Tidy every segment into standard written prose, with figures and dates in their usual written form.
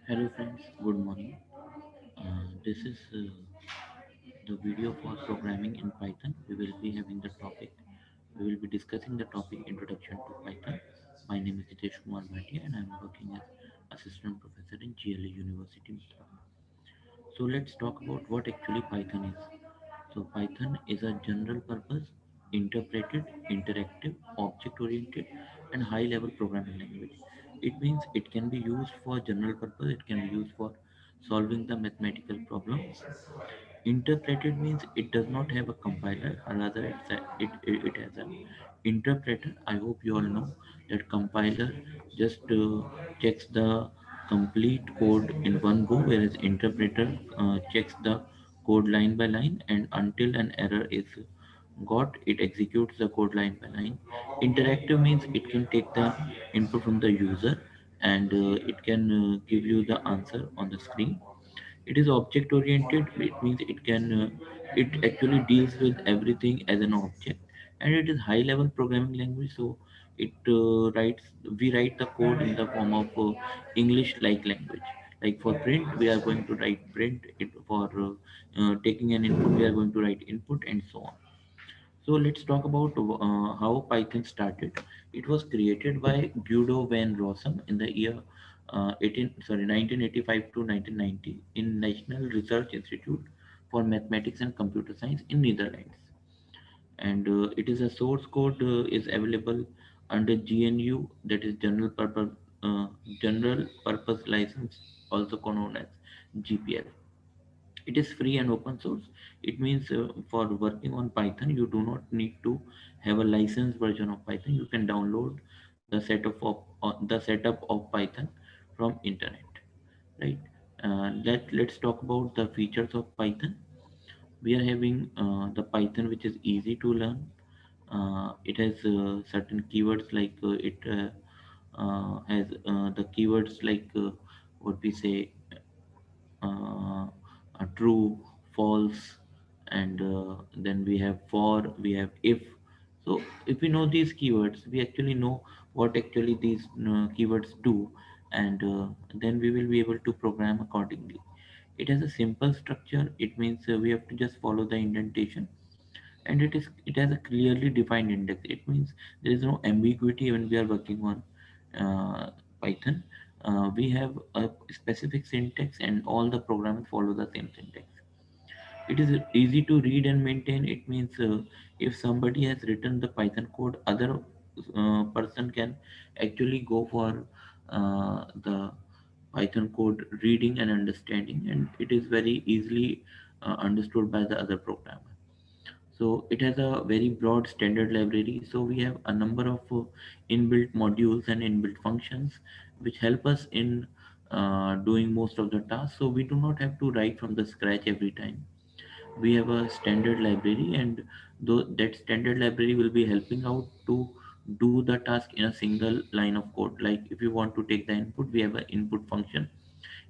Hello friends, good morning. This is the video for programming in Python. We will be having the topic. We will be discussing the topic Introduction to Python. My name is Hitesh Kumar Bhatia and I am working as Assistant Professor in GLA University, Mathura. So let's talk about what actually Python is. So Python is a general purpose, interpreted, interactive, object oriented and high level programming language. It means it can be used for general purpose, it can be used for solving the mathematical problems. Interpreted means it does not have a compiler, rather it has an interpreter. I hope you all know that compiler just checks the complete code in one go, whereas interpreter checks the code line by line, and until an error is got, it executes the code line by line. Interactive means it can take the input from the user and it can give you the answer on the screen. It is object oriented. It means it actually deals with everything as an object, and it is high level programming language. So it writes we write the code in the form of English like language. Like for print, we are going to write print. It for taking an input, we are going to write input, and so on. So let's talk about how Python started. It was created by Guido van Rossum in the year 1985 to 1990 in National Research Institute for Mathematics and Computer Science in Netherlands. And it is a source code is available under GNU, that is General Purpose License, also known as GPL. It is free and open source. It means for working on Python you do not need to have a licensed version of Python. You can download the setup of Python from internet, right? Let's talk about the features of Python. We are having the Python, which is easy to learn. It has certain keywords like has the keywords like what we say, true, false, and then we have for, we have if. So if we know these keywords, we actually know what actually these keywords do, and then we will be able to program accordingly. It has a simple structure. It means we have to just follow the indentation, and it has a clearly defined index. It means there is no ambiguity when we are working on Python. We have a specific syntax and all the programs follow the same syntax. It is easy to read and maintain. It means if somebody has written the Python code, other person can actually go for the Python code reading and understanding, and it is very easily understood by the other programmer. So it has a very broad standard library. So we have a number of inbuilt modules and inbuilt functions which help us in doing most of the tasks. So we do not have to write from the scratch every time. We have a standard library, and that standard library will be helping out to do the task in a single line of code. Like if you want to take the input, we have an input function.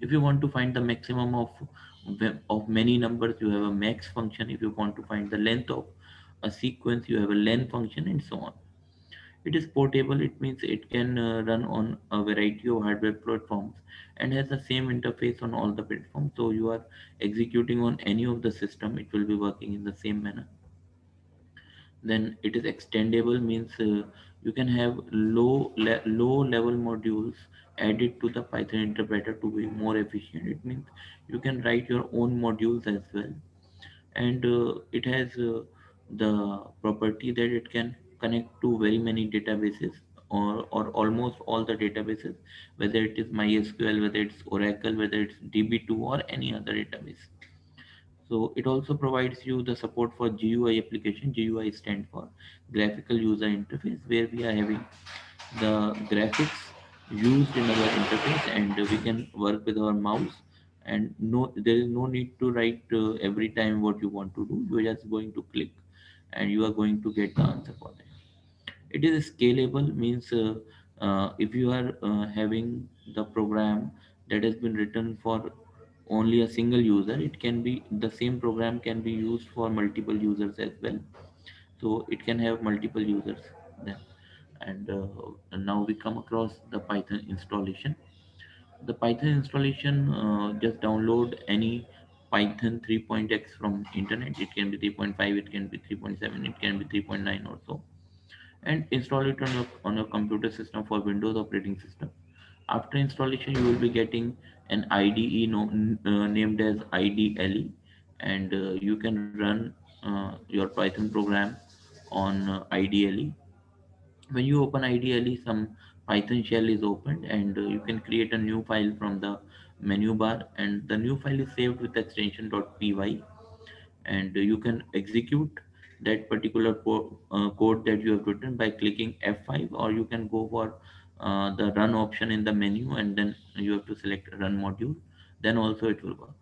If you want to find the maximum of many numbers, you have a max function. If you want to find the length of a sequence, you have a len function, and so on. It is portable. It means it can run on a variety of hardware platforms and has the same interface on all the platforms. So you are executing on any of the system, it will be working in the same manner. Then it is extendable, means you can have low level modules added to the Python interpreter to be more efficient. It means you can write your own modules as well. And it has the property that it can connect to very many databases, or almost all the databases, whether it is MySQL, whether it's Oracle, whether it's DB2 or any other database. So it also provides you the support for GUI application. GUI stand for graphical user interface, where we are having the graphics used in our interface, and we can work with our mouse, and no, there is no need to write every time what you want to do. You are just going to click and you are going to get the answer for that. It is scalable, means if you are having the program that has been written for only a single user, it can be the same program can be used for multiple users as well. So it can have multiple users then. And now we come across the Python installation. The Python installation, just download any Python 3.x from internet. It can be 3.5, it can be 3.7, it can be 3.9 or so, and install it on your computer system for Windows operating system. After installation, you will be getting an IDE named as IDLE, and you can run your Python program on IDLE. When you open IDLE, some Python shell is opened, and you can create a new file from the menu bar, and the new file is saved with extension .py, and you can execute that particular code that you have written by clicking F5, or you can go for the run option in the menu, and then you have to select run module, then also it will work.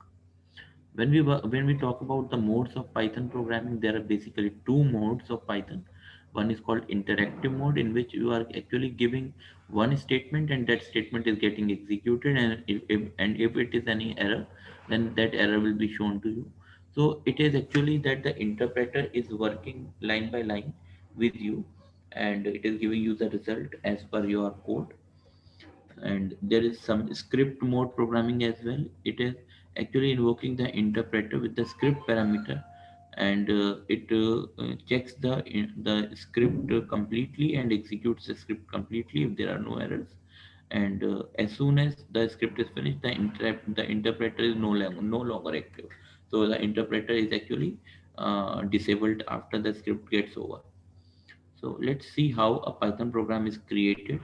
When we talk about the modes of Python programming, there are basically two modes of Python. One is called interactive mode, in which you are actually giving one statement, and that statement is getting executed, and if it is any error, then that error will be shown to you. So it is actually that the interpreter is working line by line with you, and it is giving you the result as per your code. And there is some script mode programming as well. It is actually invoking the interpreter with the script parameter, and it checks the script completely and executes the script completely if there are no errors. And as soon as the script is finished, the interpreter is no longer active. So the interpreter is actually disabled after the script gets over. So let's see how a Python program is created.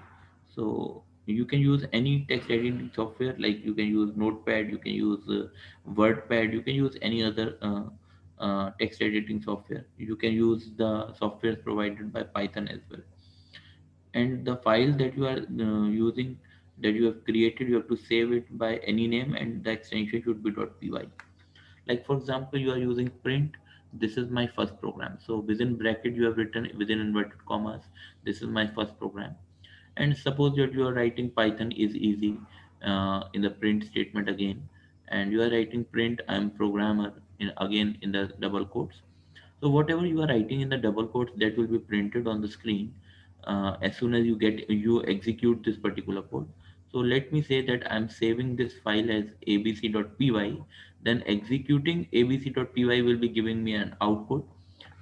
So you can use any text editing software, like you can use Notepad, you can use WordPad, you can use any other text editing software. You can use the software provided by Python as well. And the file that you are using, that you have created, you have to save it by any name, and the extension should be .py. Like for example, you are using print. This is my first program. So within bracket, you have written within inverted commas, this is my first program. And suppose that you are writing Python is easy in the print statement again, and you are writing print I am programmer again in the double quotes. So whatever you are writing in the double quotes, that will be printed on the screen as soon as you execute this particular code. So let me say that I'm saving this file as abc.py, then executing abc.py will be giving me an output,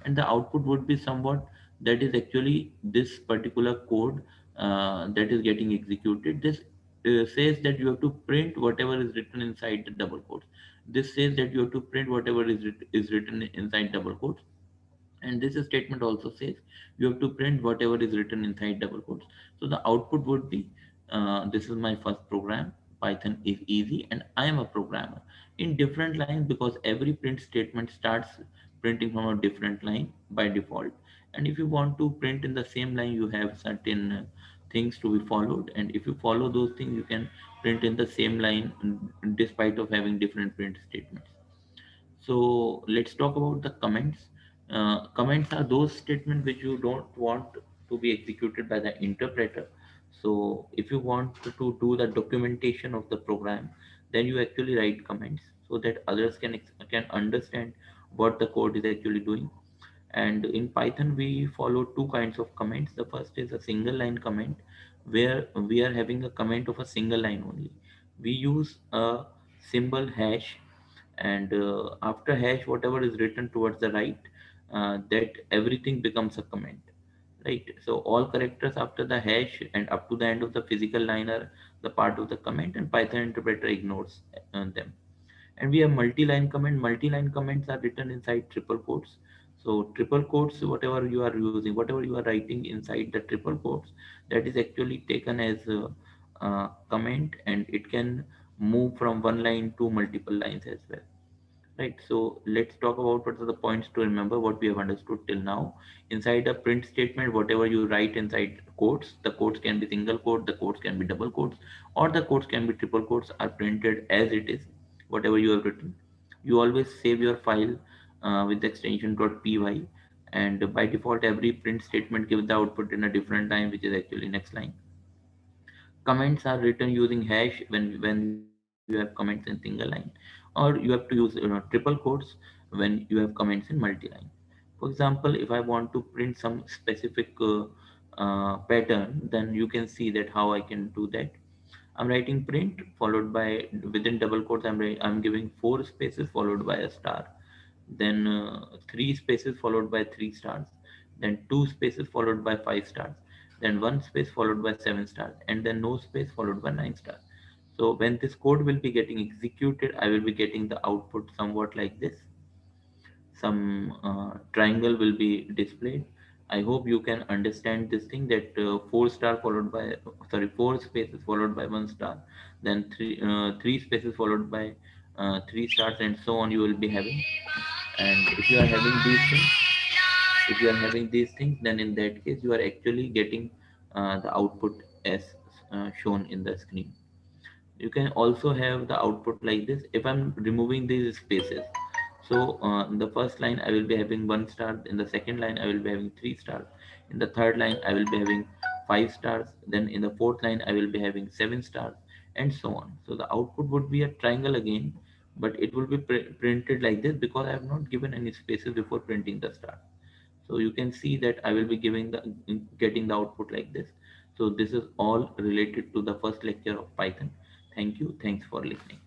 and the output would be somewhat that is actually this particular code that is getting executed. This says that you have to print whatever is written inside the double quotes. This says that you have to print whatever is written inside double quotes, and this statement also says you have to print whatever is written inside double quotes. So the output would be this is my first program, Python is easy, and I am a programmer, in different lines, because every print statement starts printing from a different line by default. And if you want to print in the same line, you have certain things to be followed, and if you follow those things, you can print in the same line despite of having different print statements. So let's talk about the comments. Comments are those statements which you don't want to be executed by the interpreter. So if you want to do the documentation of the program, then you actually write comments so that others can understand what the code is actually doing. And in Python, we follow two kinds of comments. The first is a single line comment, where we are having a comment of a single line only. We use a symbol hash, and after hash, whatever is written towards the right, that everything becomes a comment, right? So all characters after the hash and up to the end of the physical line are the part of the comment, and Python interpreter ignores them. And we have multi-line comment. Multi-line comments are written inside triple quotes. So triple quotes, whatever you are using, whatever you are writing inside the triple quotes, that is actually taken as a comment, and it can move from one line to multiple lines as well. Right, so let's talk about what are the points to remember, what we have understood till now. Inside a print statement, whatever you write inside quotes, the quotes can be single quote, the quotes can be double quotes, or the quotes can be triple quotes, are printed as it is, whatever you have written. You always save your file with the extension .py, and by default, every print statement gives the output in a different line, which is actually next line. Comments are written using hash when you have comments in single line, or you have to use triple quotes when you have comments in multi-line. For example, if I want to print some specific pattern, then you can see that how I can do that. I'm writing print followed by, within double quotes, I'm giving four spaces followed by a star, then three spaces followed by three stars, then two spaces followed by five stars, then one space followed by seven stars, and then no space followed by nine stars. So when this code will be getting executed, I will be getting the output somewhat like this. Some triangle will be displayed. I hope you can understand this thing, that four star followed by, sorry, four spaces followed by one star, then three spaces followed by three stars, and so on you will be having. And if you are having these things, then in that case you are actually getting the output as shown in the screen. You can also have the output like this if I'm removing these spaces. So in the first line I will be having one star, in the second line I will be having three stars, in the third line I will be having five stars, then in the fourth line I will be having seven stars, and so on. So the output would be a triangle again, but it will be printed like this because I have not given any spaces before printing the star. So you can see that I will be getting the output like this. So this is all related to the first lecture of Python. Thank you. Thanks for listening.